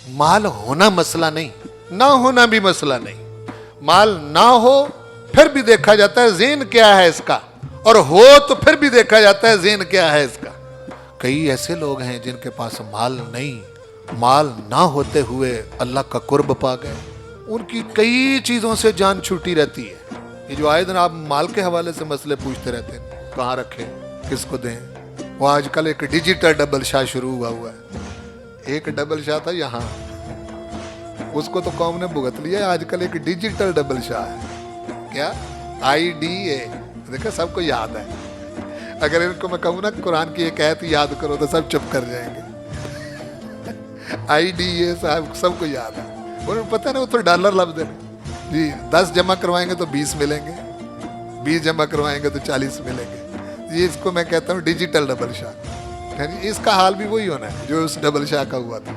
माल होना मसला नहीं, ना होना भी मसला नहीं। माल ना हो फिर भी देखा जाता है ज़ेन क्या है इसका, और हो तो फिर भी देखा जाता है ज़ेन क्या है इसका। कई ऐसे लोग हैं जिनके पास माल नहीं, माल ना होते हुए अल्लाह का कुर्ब पा गए। उनकी कई चीज़ों से जान छूटी रहती है। ये जो आए दिन आप माल के हवाले से मसले पूछते रहते हैं, कहाँ रखें, किसको दें, वो आजकल एक डिजिटल डबल शाह शुरू हुआ है। एक डबल शाह था यहाँ, उसको तो कौम ने भुगत लिया, आजकल एक डिजिटल डबल शाह है। क्या IDA, देखो सबको याद है। अगर इनको मैं कहूँ ना कुरान की एक आयत याद करो तो सब चुप कर जाएंगे। IDA साहब सबको याद है, उन्हें पता ना, वो तो डॉलर लफ्ज है जी। 10 जमा करवाएंगे तो 20 मिलेंगे, 20 जमा करवाएंगे तो 40 मिलेंगे। ये इसको मैं कहता हूँ डिजिटल डबल शाह। इसका हाल भी वही होना है जो उस डबल शाह का हुआ था।